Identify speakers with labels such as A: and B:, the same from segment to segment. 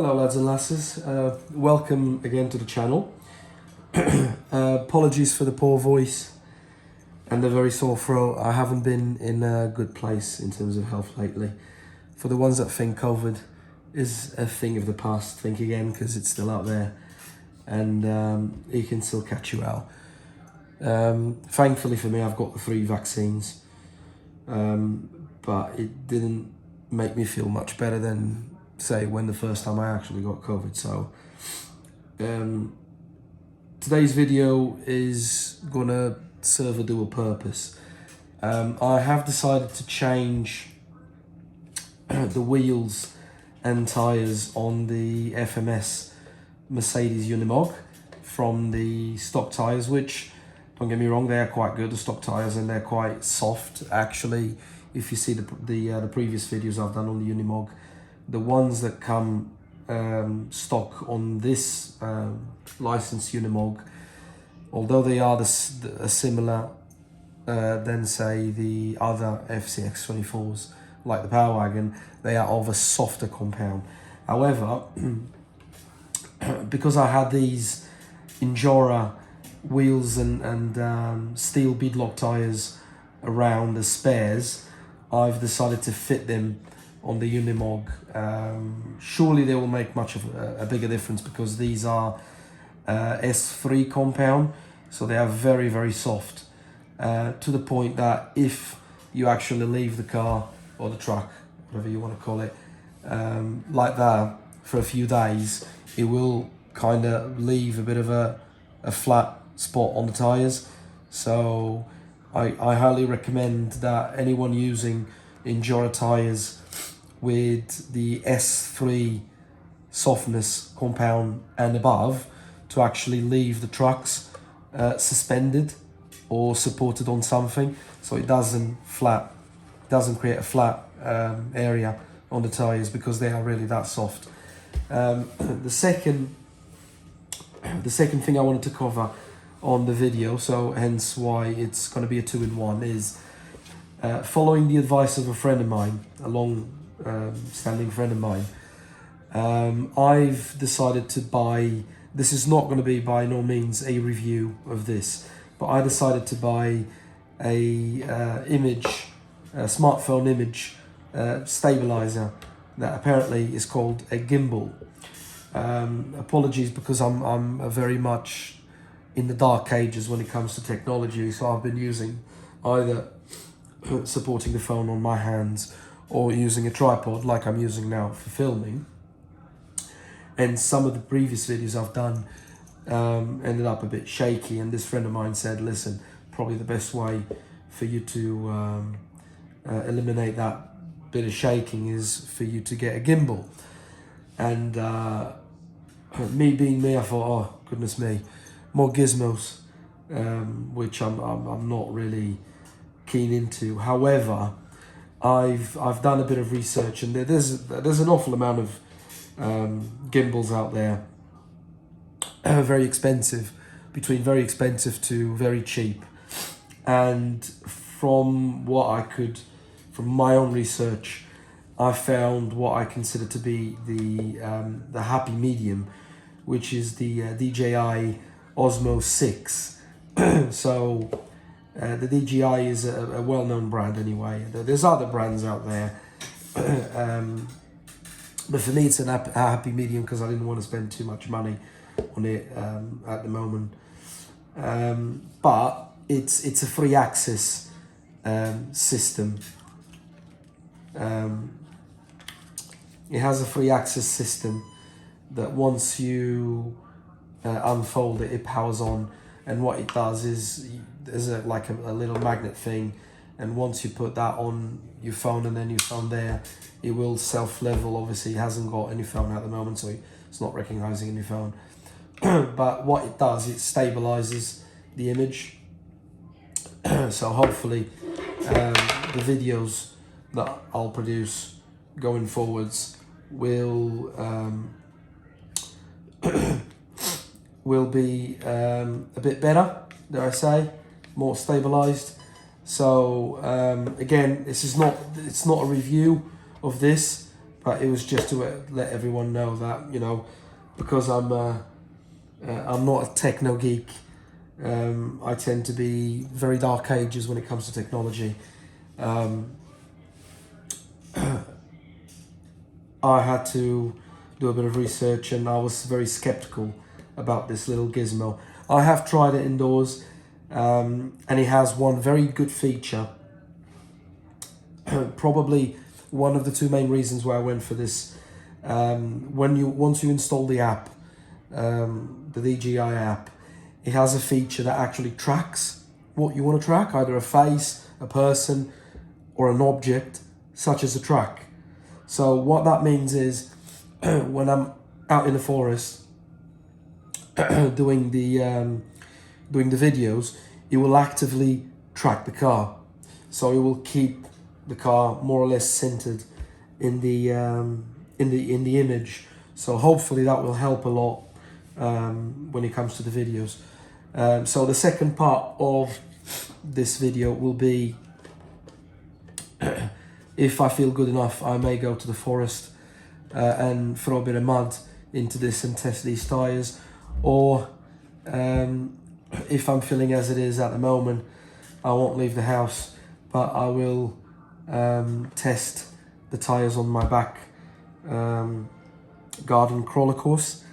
A: Hello lads and lasses, welcome again to the channel. Apologies for the poor voice and the very sore throat. I haven't been in a good place in terms of health lately. For the ones that think COVID is a thing of the past, think again, because it's still out there and it can still catch you out. Thankfully for me, I've got the 3 vaccines, but it didn't make me feel much better than say when the first time I actually got COVID. So today's video is gonna serve a dual purpose. I have decided to change the wheels and tires on the FMS Mercedes Unimog from the stock tires, which, don't get me wrong, they are quite good, the stock tires, and they're quite soft actually. If you see the previous videos I've done on the Unimog, the ones that come stock on this licensed Unimog, although they are similar than say the other FCX24s like the Power Wagon, they are of a softer compound. However, because I had these Injora wheels and steel beadlock tires around as spares, I've decided to fit them on the Unimog. Surely they will make much of a bigger difference because these are S3 compound, so they are very, very soft, to the point that if you actually leave the car or the truck, whatever you want to call it, like that for a few days, it will kind of leave a bit of a flat spot on the tires. So I highly recommend that anyone using Injora tires with the S3 softness compound and above to actually leave the trucks suspended or supported on something, so it doesn't create a flat area on the tires, because they are really that soft. The second thing I wanted to cover on the video, so hence why it's going to be a 2-in-1, is following the advice of a friend of mine, a long-standing friend of mine. I've decided to buy, this is not going to be by no means a review of this, but I decided to buy a smartphone image stabilizer that apparently is called a gimbal. Apologies, because I'm very much in the dark ages when it comes to technology, so I've been using either supporting the phone on my hands or using a tripod like I'm using now for filming. And some of the previous videos I've done ended up a bit shaky, and this friend of mine said, listen, probably the best way for you to eliminate that bit of shaking is for you to get a gimbal. And me being me, I thought, oh goodness me, more gizmos, which I'm not really keen into. However, I've done a bit of research, and there's an awful amount of gimbals out there, very expensive, between very expensive to very cheap. And from my own research, I found what I consider to be the happy medium, which is the DJI Osmo 6. So the DJI is a well-known brand anyway. There's other brands out there, but for me it's a happy medium because I didn't want to spend too much money on it at the moment. But it's a free access system. It has a free access system that once you unfold it, it powers on, and what it does is there's a little magnet thing, and once you put that on your phone and then your phone there, it will self-level. Obviously it hasn't got any phone at the moment, so it's not recognizing any phone. But what it does, it stabilizes the image. So hopefully the videos that I'll produce going forwards will be a bit better, dare I say, more stabilized. So again, it's not a review of this, but it was just to let everyone know that, you know, because I'm not a techno geek. I tend to be very dark ages when it comes to technology. I had to do a bit of research, and I was very skeptical about this little gizmo. I have tried it indoors, and it has one very good feature. Probably one of the two main reasons why I went for this. Once you install the app, the DJI app, it has a feature that actually tracks what you want to track, either a face, a person, or an object, such as a track. So what that means is, when I'm out in the forest doing the videos, it will actively track the car. So it will keep the car more or less centered in the image. So hopefully that will help a lot when it comes to the videos. So the second part of this video will be, if I feel good enough, I may go to the forest and throw a bit of mud into this and test these tyres, or if I'm feeling as it is at the moment, I won't leave the house, but I will test the tyres on my back garden crawler course.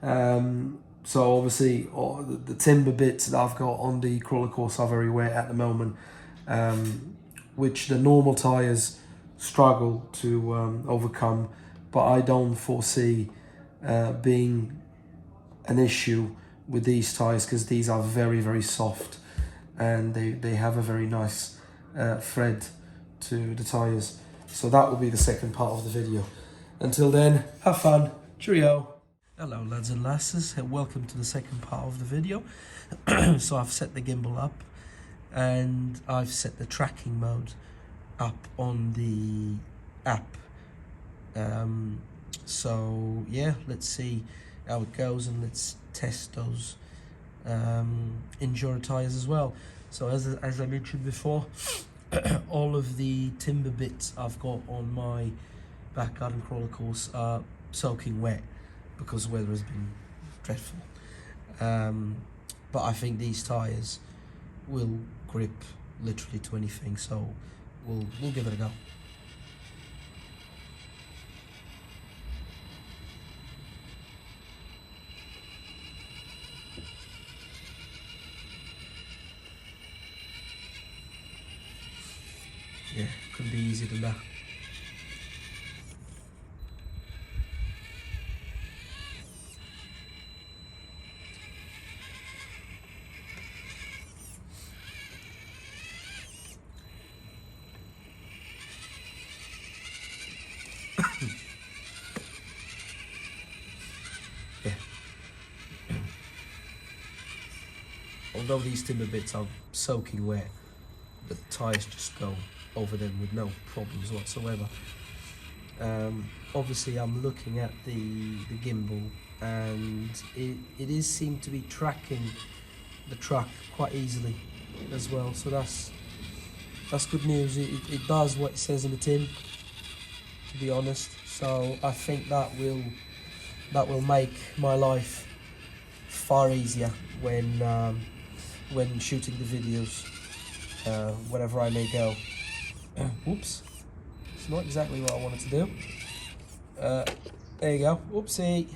A: So obviously the timber bits that I've got on the crawler course are very wet at the moment, which the normal tyres struggle to overcome, but I don't foresee being an issue with these tyres, because these are very, very soft, and they have a very nice thread to the tyres. So that will be the second part of the video. Until then, have fun. Cheerio. Hello lads and lasses, and welcome to the second part of the video. So I've set the gimbal up, and I've set the tracking mode up on the app. So yeah, let's see how it goes, and let's test those Enduro tyres as well. So as I mentioned before, all of the timber bits I've got on my back garden crawler course are soaking wet because the weather has been dreadful. But I think these tyres will grip literally to anything, so we'll give it a go. Yeah, couldn't be easier than that. Yeah. Although these timber bits are soaking wet, the tyres just go over them with no problems whatsoever. Obviously I'm looking at the gimbal, and it is seem to be tracking the truck quite easily as well, so that's good news. It does what it says in the tin, to be honest, so I think that will make my life far easier when shooting the videos, wherever I may go. Whoops, it's not exactly what I wanted to do. There you go, whoopsie.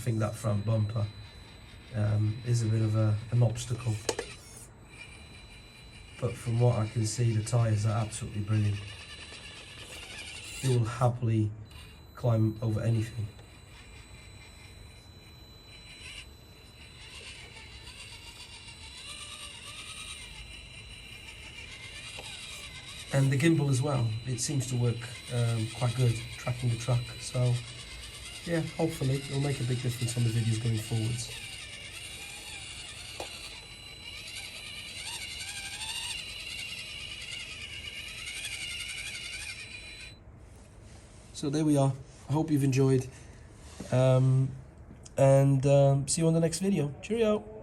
A: think that front bumper is a bit of an obstacle. But from what I can see, the tyres are absolutely brilliant. It will happily climb over anything. And the gimbal as well, it seems to work quite good, tracking the truck. So yeah, hopefully it'll make a big difference on the videos going forwards. So there we are. I hope you've enjoyed, and see you on the next video. Cheerio.